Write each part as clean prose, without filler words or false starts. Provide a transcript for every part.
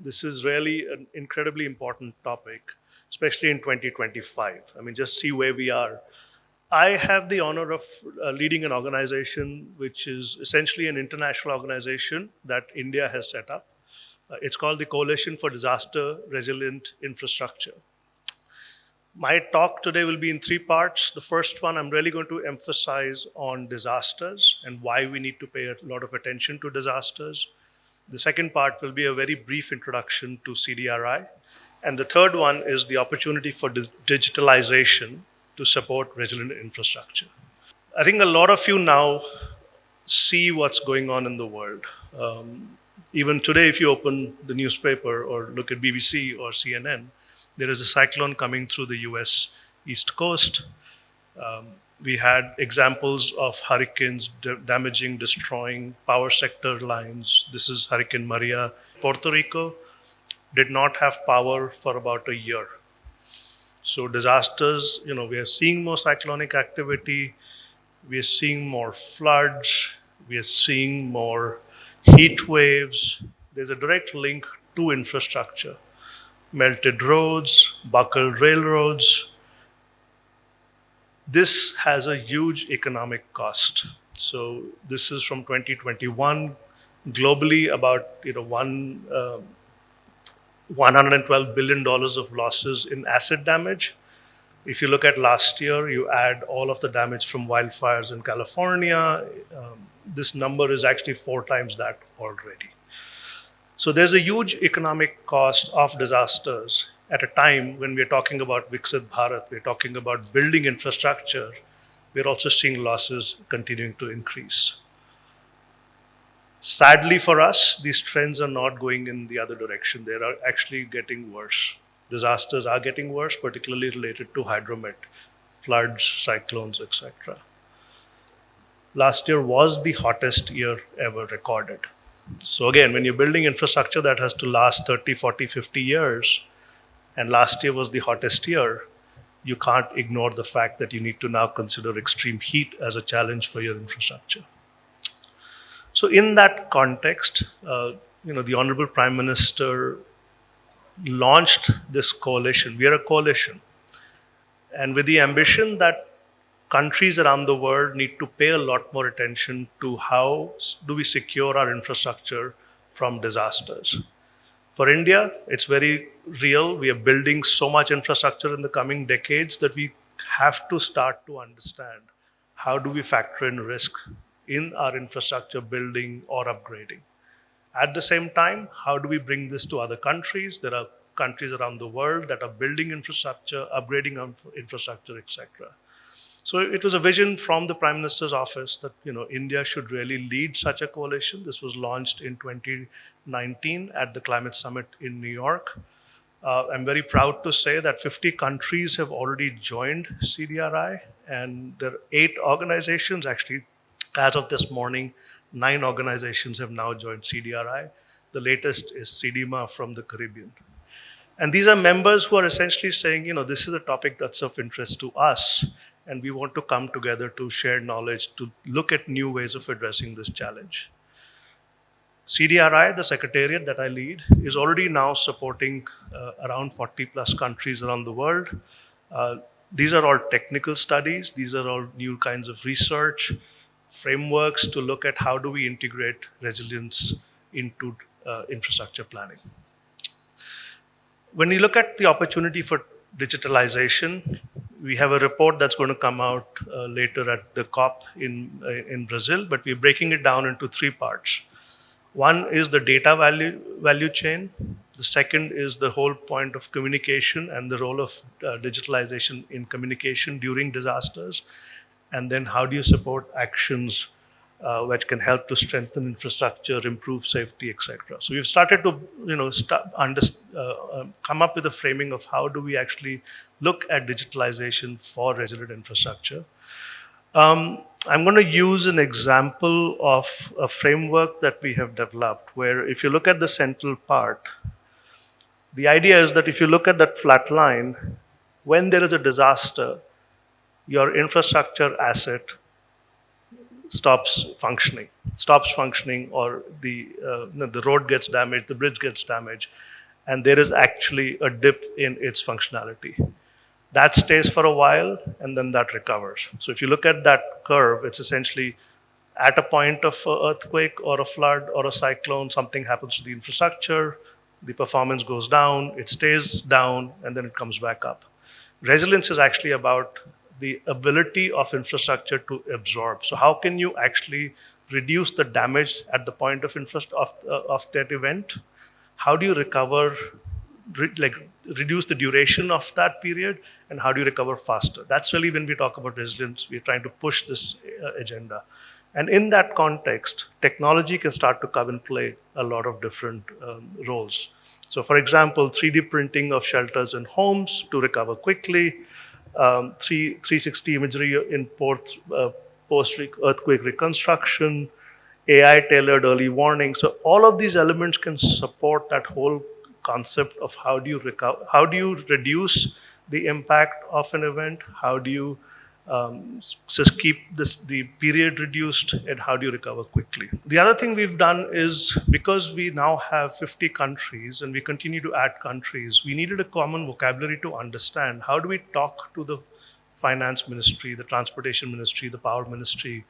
This is really an incredibly important topic, especially in 2025. I mean, just see where we are. I have the honor of leading an organization which is essentially an international organization that India has set up. It's called the Coalition for Disaster Resilient Infrastructure. My talk today will be in three parts. The first one, I'm really going to emphasize on disasters and why we need to pay a lot of attention to disasters. The second part will be a very brief introduction to CDRI. And the third one is the opportunity for digitalization to support resilient infrastructure. I think a lot of you now see what's going on in the world. Even today, if you open the newspaper or look at BBC or CNN, there is a cyclone coming through the US East Coast. We had examples of hurricanes damaging, destroying power sector lines. This is Hurricane Maria. Puerto Rico did not have power for about a year. So disasters, we are seeing more cyclonic activity. We are seeing more floods. We are seeing more heat waves. There's a direct link to infrastructure. Melted roads, buckled railroads. This has a huge economic cost. So this is from 2021. Globally, about $112 billion of losses in asset damage. If you look at last year, you add all of the damage from wildfires in California, this number is actually four times that already. So there's a huge economic cost of disasters at a time when we're talking about Viksit Bharat, we're talking about building infrastructure, we're also seeing losses continuing to increase. Sadly for us, these trends are not going in the other direction. They are actually getting worse. Disasters are getting worse, particularly related to hydromet, floods, cyclones, etc. Last year was the hottest year ever recorded. So again, when you're building infrastructure that has to last 30, 40, 50 years, and last year was the hottest year, you can't ignore the fact that you need to now consider extreme heat as a challenge for your infrastructure. So in that context, the Honorable Prime Minister launched this coalition. We are a coalition. And with the ambition that countries around the world need to pay a lot more attention to how do we secure our infrastructure from disasters. For India, it's very real. We are building so much infrastructure in the coming decades that we have to start to understand how do we factor in risk in our infrastructure building or upgrading. At the same time, how do we bring this to other countries? There are countries around the world that are building infrastructure, upgrading infrastructure, etc. So it was a vision from the Prime Minister's office that India should really lead such a coalition. This was launched in 2019 at the Climate Summit in New York. I'm very proud to say that 50 countries have already joined CDRI, and there are 8 organizations. Actually, as of this morning, 9 organizations have now joined CDRI. The latest is CDMA from the Caribbean. And these are members who are essentially saying, this is a topic that's of interest to us, and we want to come together to share knowledge, to look at new ways of addressing this challenge. CDRI, the secretariat that I lead, is already now supporting around 40 plus countries around the world. These are all technical studies. These are all new kinds of research, frameworks to look at how do we integrate resilience into infrastructure planning. When you look at the opportunity for digitalization, we have a report that's going to come out later at the COP in Brazil, but we're breaking it down into 3 parts. One is the data value chain. The second is the whole point of communication and the role of digitalization in communication during disasters. And then how do you support actions which can help to strengthen infrastructure, improve safety, etc. So we've started to, come up with a framing of how do we actually look at digitalization for resilient infrastructure. I'm going to use an example of a framework that we have developed, where if you look at the central part, the idea is that if you look at that flat line, when there is a disaster, your infrastructure asset stops functioning, or the road gets damaged, the bridge gets damaged, and there is actually a dip in its functionality. That stays for a while, and then that recovers. So if you look at that curve, it's essentially at a point of an earthquake or a flood or a cyclone, something happens to the infrastructure, the performance goes down, it stays down, and then it comes back up. Resilience is actually about the ability of infrastructure to absorb. So how can you actually reduce the damage at the point of that event? How do you recover, reduce the duration of that period, and how do you recover faster? That's really when we talk about resilience, we're trying to push this agenda. And in that context, technology can start to come and play a lot of different roles. So for example, 3D printing of shelters and homes to recover quickly, 360 imagery in post-earthquake reconstruction, AI-tailored early warning. So all of these elements can support that whole concept of how do you reduce the impact of an event, how do you keep the period reduced, and how do you recover quickly. The other thing we've done is, because we now have 50 countries and we continue to add countries, we needed a common vocabulary to understand how do we talk to the finance ministry, the transportation ministry, the power ministry,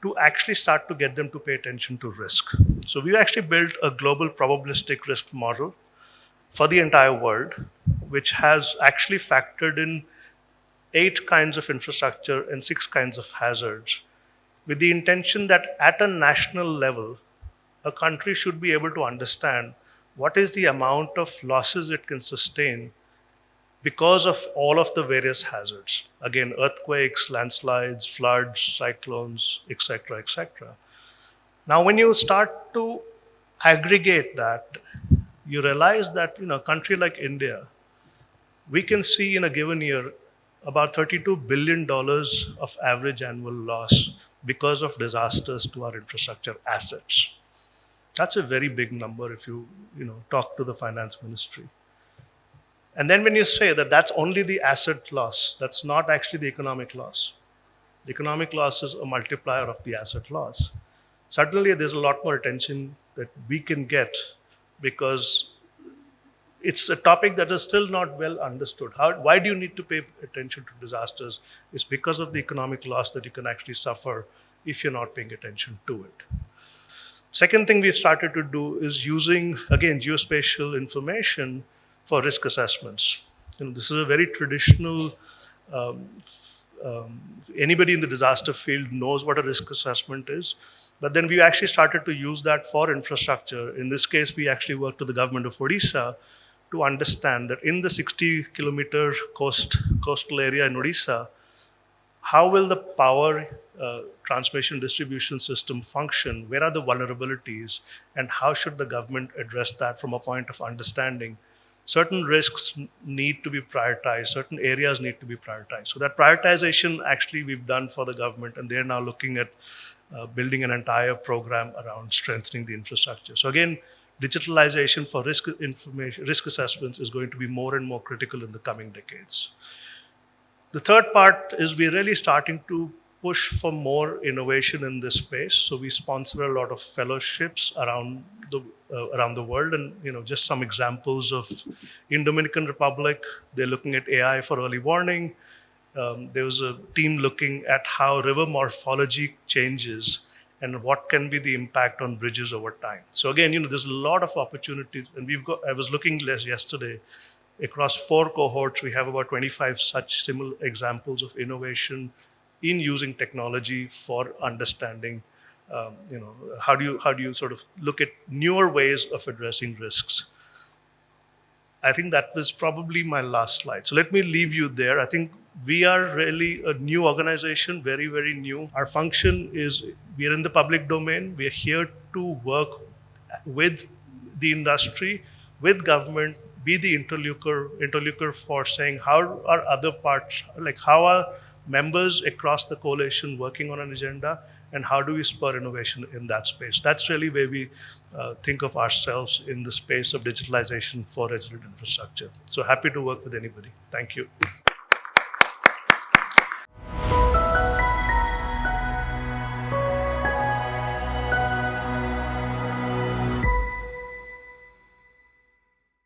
to actually start to get them to pay attention to risk. So we actually built a global probabilistic risk model for the entire world, which has actually factored in 8 kinds of infrastructure and 6 kinds of hazards, with the intention that at a national level, a country should be able to understand what is the amount of losses it can sustain because of all of the various hazards. Again, earthquakes, landslides, floods, cyclones, etc., etc. Now, when you start to aggregate that, you realize that a country like India, we can see in a given year about $32 billion of average annual loss because of disasters to our infrastructure assets. That's a very big number if you talk to the finance ministry. And then when you say that that's only the asset loss, that's not actually the economic loss. The economic loss is a multiplier of the asset loss. Certainly there's a lot more attention that we can get, because it's a topic that is still not well understood. Why do you need to pay attention to disasters? It's because of the economic loss that you can actually suffer if you're not paying attention to it. Second thing we've started to do is using, again, geospatial information for risk assessments. This is a very traditional, anybody in the disaster field knows what a risk assessment is. But then we actually started to use that for infrastructure. In this case, we actually worked with the government of Odisha to understand that in the 60-kilometer coastal area in Odisha, how will the power transmission distribution system function? Where are the vulnerabilities? And how should the government address that from a point of understanding? Certain risks need to be prioritized, certain areas need to be prioritized. So that prioritization actually we've done for the government, and they're now looking at building an entire program around strengthening the infrastructure. So again, digitalization for risk assessments is going to be more and more critical in the coming decades. The third part is we're really starting to push for more innovation in this space. So we sponsor a lot of fellowships around the world, and just some examples of in Dominican Republic, they're looking at AI for early warning. There was a team looking at how river morphology changes and what can be the impact on bridges over time. So again, there's a lot of opportunities, and I was looking yesterday, across 4 cohorts, we have about 25 such similar examples of innovation in using technology for understanding, how do you sort of look at newer ways of addressing risks. I think that was probably my last slide. So let me leave you there. I think we are really a new organization, very, very new. Our function is, we are in the public domain. We are here to work with the industry, with government, be the interlocutor for saying how are other parts, like how are members across the coalition working on an agenda, and how do we spur innovation in that space? That's really where we think of ourselves in the space of digitalization for resilient infrastructure. So happy to work with anybody. Thank you.